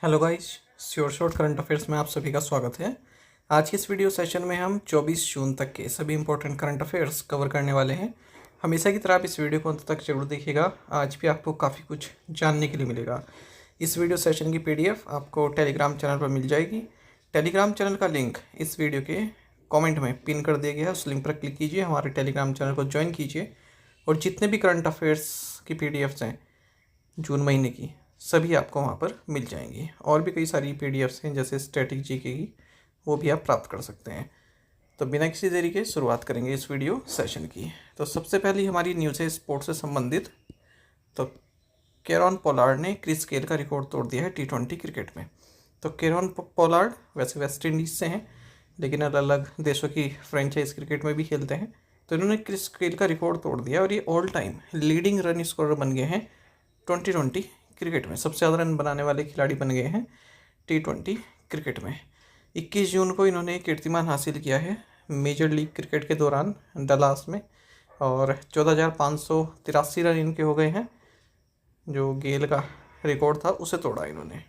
Hello guys, sure short current affairs में आप सभी का स्वागत है। आज की इस वीडियो सेशन में हम 24 जून तक के सभी इंपॉर्टेंट करंट अफेयर्स कवर करने वाले हैं। हमेशा की तरह आप इस वीडियो को अंत तक जरूर देखिएगा। आज भी आपको काफ़ी कुछ जानने के लिए मिलेगा। इस वीडियो सेशन की PDF आपको टेलीग्राम चैनल पर मिल जाएगी। टेलीग्राम चैनल का लिंक इस वीडियो के कॉमेंट में पिन कर दिया गया है। उस लिंक पर क्लिक कीजिए, हमारे टेलीग्राम चैनल को ज्वाइन कीजिए और जितने भी करंट अफेयर्स की PDFs हैं जून महीने की, सभी आपको वहाँ पर मिल जाएंगी। और भी कई सारी PDFs हैं जैसे स्टैटिक जीके की, वो भी आप प्राप्त कर सकते हैं। तो बिना किसी देरी के शुरुआत करेंगे इस वीडियो सेशन की। तो सबसे पहली हमारी न्यूज़ है स्पोर्ट्स से संबंधित। तो केरॉन पोलार्ड ने क्रिस गेल का रिकॉर्ड तोड़ दिया है T20 क्रिकेट में। तो केरॉन पोलार्ड वैसे वेस्ट इंडीज़ से हैं, लेकिन अलग अलग देशों की फ्रेंचाइज क्रिकेट में भी खेलते हैं। तो इन्होंने क्रिस गेल का रिकॉर्ड तोड़ दिया और ये all time leading run scorer बन गए हैं 2020 क्रिकेट में। सबसे ज़्यादा रन बनाने वाले खिलाड़ी बन गए हैं T20 क्रिकेट में। 21 जून को इन्होंने कीर्तिमान हासिल किया है मेजर लीग क्रिकेट के दौरान डलास में, और 14,583 रन इनके हो गए हैं। जो गेल का रिकॉर्ड था उसे तोड़ा इन्होंने।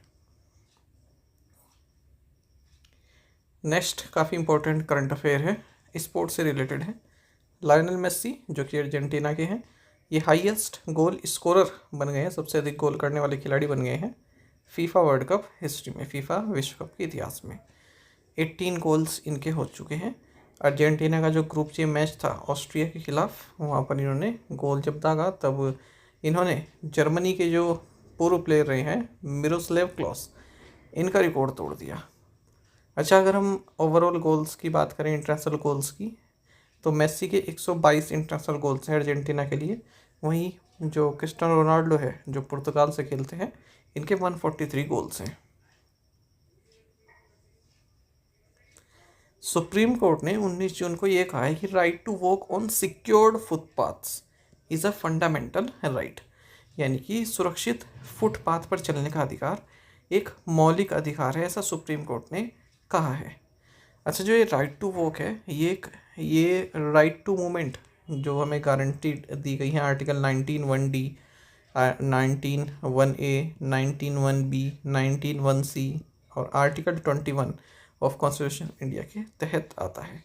नेक्स्ट काफ़ी इंपॉर्टेंट करंट अफेयर है, स्पोर्ट्स से रिलेटेड है। लायनल मेस्सी जो कि अर्जेंटीना के हैं, ये हाईएस्ट गोल स्कोरर बन गए हैं, सबसे अधिक गोल करने वाले खिलाड़ी बन गए हैं फीफा वर्ल्ड कप हिस्ट्री में, फीफा विश्व कप के इतिहास में। 18 गोल्स इनके हो चुके हैं। अर्जेंटीना का जो ग्रुप जी मैच था ऑस्ट्रिया के खिलाफ, वहाँ पर इन्होंने गोल जब दागा तब इन्होंने जर्मनी के जो पूर्व प्लेयर रहे हैं मिरोस्लेव क्लॉस, इनका रिकॉर्ड तोड़ दिया। अच्छा, अगर हम ओवरऑल गोल्स की बात करें, इंटरनेशनल गोल्स की, तो मेस्सी के 122 इंटरनेशनल गोल्स हैं अर्जेंटीना के लिए। वहीं जो क्रिस्टियानो रोनाल्डो है जो पुर्तगाल से खेलते हैं, इनके 143 गोल्स हैं। सुप्रीम कोर्ट ने 19 जून को ये कहा है कि right to walk on secured footpaths is a fundamental right, यानी कि सुरक्षित फुटपाथ पर चलने का अधिकार एक मौलिक अधिकार है, ऐसा सुप्रीम कोर्ट ने कहा है। अच्छा, जो ये राइट टू वॉक है, ये राइट टू मूवमेंट जो हमें गारंटी दी गई है article 19(1)(d), 19(1)(a), 19(1)(b), 19(1)(c और आर्टिकल 21 ऑफ कॉन्स्टिट्यूशन इंडिया के तहत आता है।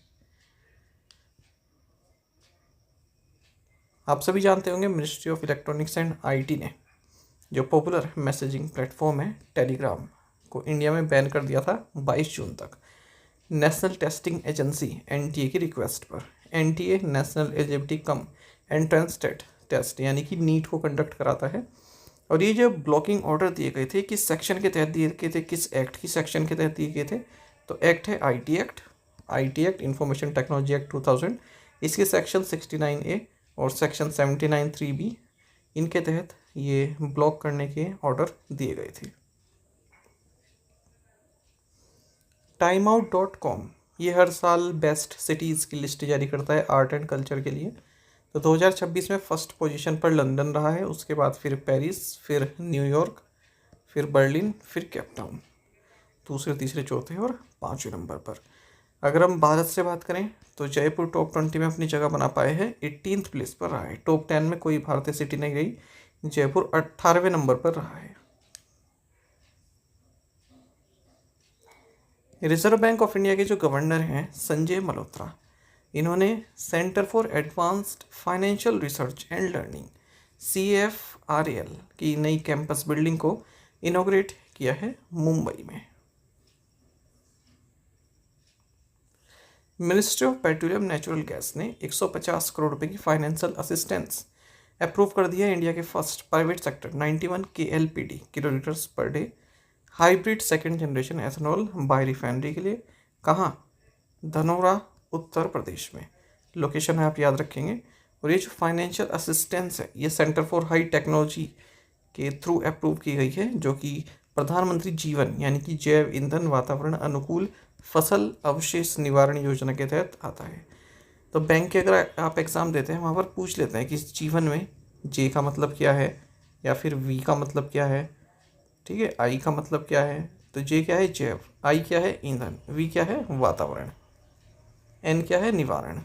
आप सभी जानते होंगे ministry of electronics and IT ने जो पॉपुलर मैसेजिंग प्लेटफॉर्म है टेलीग्राम को इंडिया में बैन कर दिया था 22 जून तक, नेशनल टेस्टिंग एजेंसी NTA की रिक्वेस्ट पर। NTA national eligibility cum entrance test यानी कि नीट को कंडक्ट कराता है। और ये जो ब्लॉकिंग ऑर्डर दिए गए थे, किस सेक्शन के तहत दिए गए थे, किस एक्ट की सेक्शन के तहत दिए गए थे, तो एक्ट है IT act information technology act 2000, इसके सेक्शन 69A और सेक्शन 79(3)(b), इनके तहत ये ब्लॉक करने के ऑर्डर दिए गए थे। timeout.com ये हर साल बेस्ट सिटीज़ की लिस्ट जारी करता है आर्ट एंड कल्चर के लिए। तो 2026 में फर्स्ट पोजीशन पर लंदन रहा है, उसके बाद फिर पेरिस, फिर न्यूयॉर्क, फिर बर्लिन, फिर केप टाउन दूसरे, तीसरे, चौथे और 5वें नंबर पर। अगर हम भारत से बात करें तो जयपुर टॉप 20 में अपनी जगह बना पाए हैं, 18th प्लेस पर रहा है। टॉप 10 में कोई भारतीय सिटी नहीं गई, जयपुर 18वें नंबर पर रहा है। रिजर्व बैंक ऑफ इंडिया के जो गवर्नर हैं संजय मल्होत्रा, इन्होंने centre for advanced financial research and learning CFRAL की नई कैंपस बिल्डिंग को इनॉग्रेट किया है मुंबई में। Ministry of petroleum natural gas ने 150 करोड़ रुपए की फाइनेंशियल असिस्टेंस अप्रूव कर दिया है इंडिया के first private sector 91 KLPD kilolitres per day hybrid second generation ethanol biorefinery के लिए। कहाँ? धनोरा, उत्तर प्रदेश में लोकेशन है, आप याद रखेंगे। और ये जो फाइनेंशियल असिस्टेंस है, ये सेंटर फॉर हाई टेक्नोलॉजी के थ्रू अप्रूव की गई है, जो कि प्रधानमंत्री जीवन यानी कि जैव ईंधन वातावरण अनुकूल फसल अवशेष निवारण योजना के तहत आता है। तो बैंक के अगर आप एग्ज़ाम देते हैं, वहाँ पर पूछ लेते हैं कि इस जीवन में J का मतलब क्या है या फिर V का मतलब क्या है, ठीक है, I का मतलब क्या है। तो J क्या है? जैव, I क्या है? ईंधन, V क्या है? वातावरण, N क्या है? निवारण।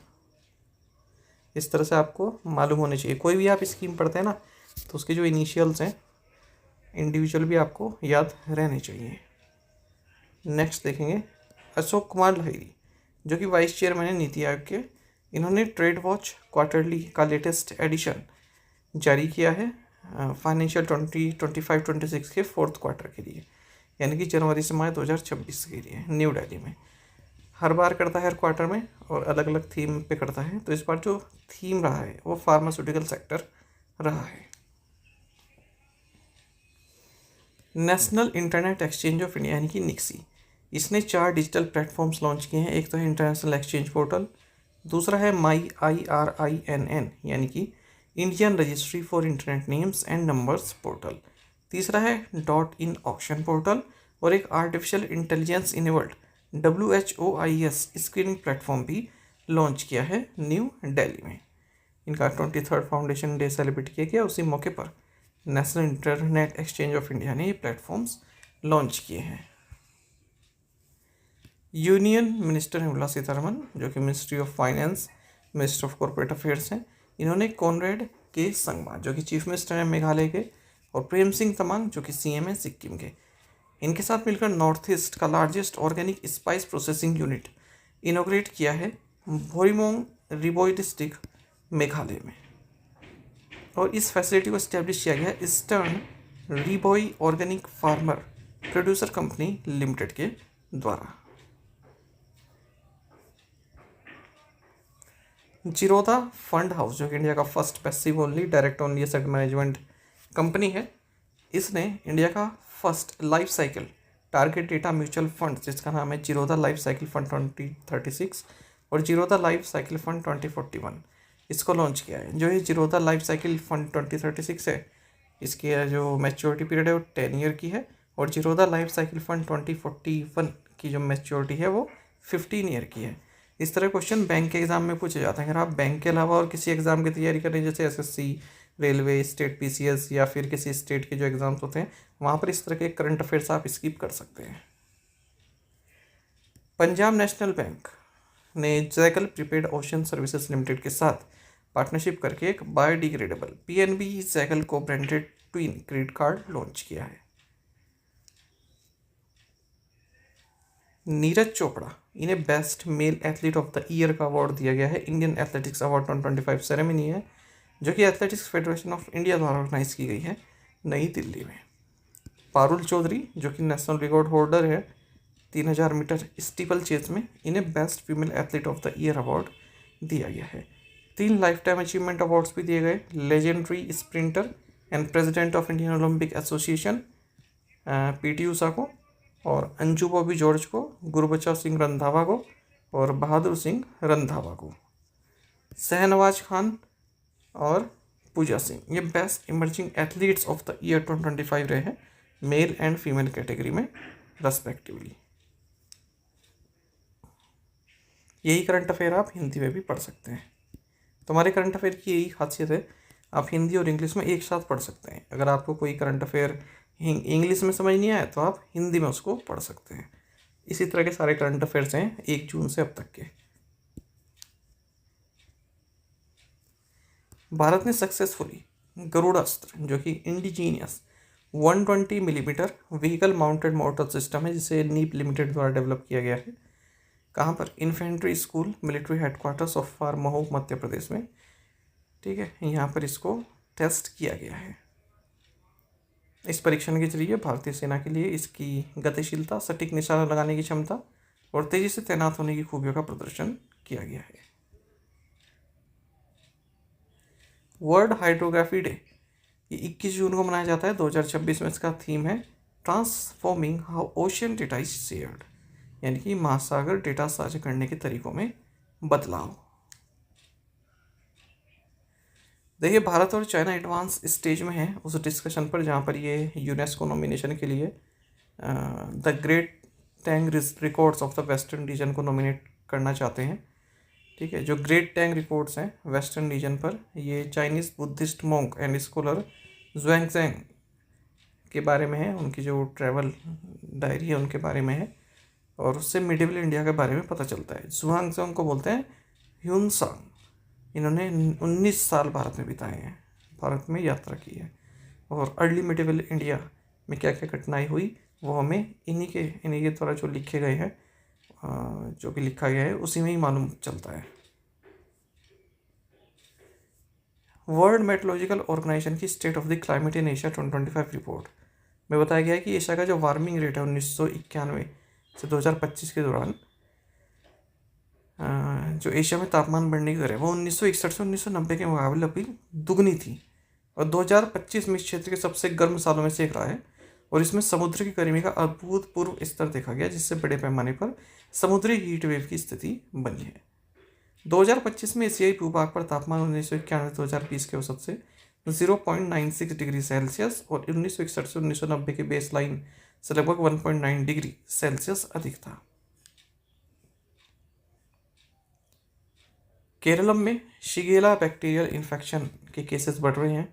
इस तरह से आपको मालूम होने चाहिए। कोई भी आप स्कीम पढ़ते हैं ना, तो उसके जो इनिशियल्स हैं इंडिविजुअल भी आपको याद रहने चाहिए। नेक्स्ट देखेंगे अशोक कुमार लाहिरी, जो कि वाइस चेयरमैन है नीति आयोग के। इन्होंने ट्रेड वॉच क्वार्टरली का लेटेस्ट एडिशन जारी किया है फाइनेंशियल 2025-26 के फोर्थ क्वार्टर के लिए, यानी कि जनवरी से मई 2026 के लिए, न्यू दिल्ली में। हर बार करता है हर क्वार्टर में और अलग अलग थीम पे करता है। तो इस बार जो थीम रहा है वो फार्मास्यूटिकल सेक्टर रहा है। National internet exchange of India यानी कि निक्सी, इसने 4 डिजिटल प्लेटफॉर्म्स लॉन्च किए हैं। एक तो है इंटरनेशनल एक्सचेंज पोर्टल, दूसरा है माई IRINN यानी कि Indian registry for internet names and numbers portal, तीसरा है .in ऑक्शन पोर्टल, और एक artificial intelligence enabled WHOIS screening platform भी लॉन्च किया है न्यू दिल्ली में। इनका 23rd फाउंडेशन डे सेलिब्रेट किया गया। उसी मौके पर national internet exchange of India ने ये प्लेटफॉर्म्स लॉन्च किए हैं। यूनियन मिनिस्टर निर्मला सीतारमन, जो कि ministry of finance, minister of corporate affairs हैं, इन्होंने कॉनरेड के संगमा, जो कि चीफ मिनिस्टर हैं मेघालय के, और प्रेम सिंह तमांग, जो कि CM हैं सिक्किम के, इनके साथ मिलकर नॉर्थ ईस्ट का largest organic spice processing unit इनोग्रेट किया है भोरीमोंग रिबोई डिस्ट्रिक्ट मेघालय में। और इस फैसिलिटी को इस्टेब्लिश किया गया eastern Ri-Bhoi organic farmer producer company limited के द्वारा। जिरोधा फंड हाउस, जो कि इंडिया का first passive only direct only asset management company है, इसने इंडिया का first life cycle target date mutual fund, जिसका नाम है जिरोधा लाइफ साइकिल फंड 2036 और जिरोधा लाइफ साइकिल फंड 2041, इसको लॉन्च किया है। जो ये जिरोधा लाइफ साइकिल फंड 2036 है, इसकी जो मैच्योरिटी पीरियड है वो 10 ईयर की है, और जिरोधा लाइफ साइकिल फंड 2041 की जो मैच्योरिटी है वो 15 ईयर की है। इस तरह क्वेश्चन बैंक के एग्जाम में पूछे जाते हैं। अगर आप बैंक के अलावा और किसी एग्जाम की तैयारी कर रहे हैं, जैसे SSC, रेलवे, स्टेट PCS या फिर किसी स्टेट के जो एग्जाम्स होते हैं, वहाँ पर इस तरह के करंट अफेयर्स आप स्किप कर सकते हैं। पंजाब नेशनल बैंक ने jackal prepaid ocean services limited के साथ पार्टनरशिप करके एक बायोडिग्रेडेबल PNB जैकल को branded twin credit card launch किया है। नीरज चोपड़ा, इन्हें best male athlete of the year का अवार्ड दिया गया है। इंडियन एथलेटिक्स अवार्ड 2025 सेरेमनी है, जो कि एथलेटिक्स फेडरेशन ऑफ इंडिया द्वारा ऑर्गेनाइज की गई है नई दिल्ली में। पारुल चौधरी, जो कि नेशनल रिकॉर्ड होल्डर है 3000 मीटर स्टीपल चेज में, इन्हें best female athlete of the year award दिया गया है। 3 लाइफ टाइम अचीवमेंट अवार्ड्स भी दिए गए legendary sprinter and president of Indian Olympic association PT Usha को, और अंजू बॉबी जॉर्ज को, गुरबच्चा सिंह रंधावा को और बहादुर सिंह रंधावा को। शहनवाज खान और पूजा सिंह, ये best emerging athletes of the year 2025 रहे हैं मेल एंड फीमेल कैटेगरी में रेस्पेक्टिवली। यही करंट अफेयर आप हिंदी में भी पढ़ सकते हैं। तुम्हारे करंट अफेयर की यही खासियत है, आप हिंदी और इंग्लिश में एक साथ पढ़ सकते हैं। अगर आपको कोई करंट अफेयर इंग्लिश में समझ नहीं आया तो आप हिंदी में उसको पढ़ सकते हैं। इसी तरह के सारे करंट अफेयर्स हैं 1 जून से अब तक के। भारत ने सक्सेसफुली गरुड़ास्त्र, जो कि indigenous 120 millimetre vehicle mounted motor system है, जिसे नीप लिमिटेड द्वारा डेवलप किया गया है। कहाँ पर? Infantry school military headquarters of war Mhow Madhya Pradesh में। ठीक है, यहाँ पर इसको टेस्ट किया गया है। इस परीक्षण के जरिए भारतीय सेना के लिए इसकी गतिशीलता, सटीक निशाना लगाने की क्षमता और तेजी से तैनात होने की खूबियों का प्रदर्शन किया गया है। वर्ल्ड हाइड्रोग्राफी डे ये 21 जून को मनाया जाता है 2026 में। इसका थीम है transforming how ocean data is shared, यानी कि महासागर डेटा साझा करने के तरीकों में बदलाव। देखिए, भारत और चाइना एडवांस स्टेज में है उस डिस्कशन पर जहाँ पर ये यूनेस्को नॉमिनेशन के लिए the great Tang records of the western region को नॉमिनेट करना चाहते हैं। ठीक है, जो ग्रेट टैंग रिकॉर्ड्स हैं वेस्टर्न रीजन पर, ये Chinese Buddhist monk and scholar Xuanzang के बारे में है। उनकी जो ट्रैवल डायरी है उनके बारे में है, और उससे मिडिवल इंडिया के बारे में पता चलता है। ज़ुएंगज़ेंग को बोलते हैं ह्यूनसांग। इन्होंने 19 साल भारत में बिताए हैं, भारत में यात्रा की है, और अर्ली मिडिवल इंडिया में क्या क्या घटनाएं हुई वो हमें इन्हीं के द्वारा जो लिखे गए हैं, जो भी लिखा गया है उसी में ही मालूम चलता है। वर्ल्ड मेट्रोलॉजिकल ऑर्गेनाइजेशन की state of the climate in Asia 2025 report में बताया गया है कि एशिया का जो वार्मिंग रेट है 1991 से 2025 के दौरान जो एशिया में तापमान बढ़ने की दर है वो 1961 से 1990 के मुकाबले अभी दुगनी थी और 2025 में इस क्षेत्र के सबसे गर्म सालों में से एक रहा है और इसमें समुद्र की गर्मी का अभूतपूर्व स्तर देखा गया, जिससे बड़े पैमाने पर समुद्री हीट वेव की स्थिति बनी है। 2025 में एशियाई भूभाग पर तापमान 1991-2020 के औसत से 0.96 डिग्री सेल्सियस और 1961 से 1990 के बेस लाइन से लगभग 1.9 डिग्री सेल्सियस अधिक था। केरलम में शिगेला बैक्टीरियल इन्फेक्शन के केसेस बढ़ रहे हैं।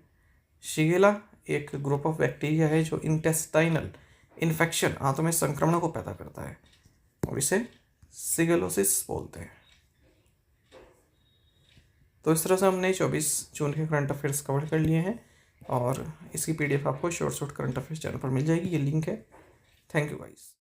शिगेला एक ग्रुप ऑफ बैक्टीरिया है जो इंटेस्टाइनल इन्फेक्शन, आंतों में संक्रमणों को पैदा करता है और इसे सिगेलोसिस बोलते हैं। तो इस तरह से हमने 24 जून के करंट अफेयर्स कवर कर लिए हैं और इसकी PDF आपको शॉर्ट करंट अफेयर्स चैनल पर मिल जाएगी, ये लिंक है। Thank you guys.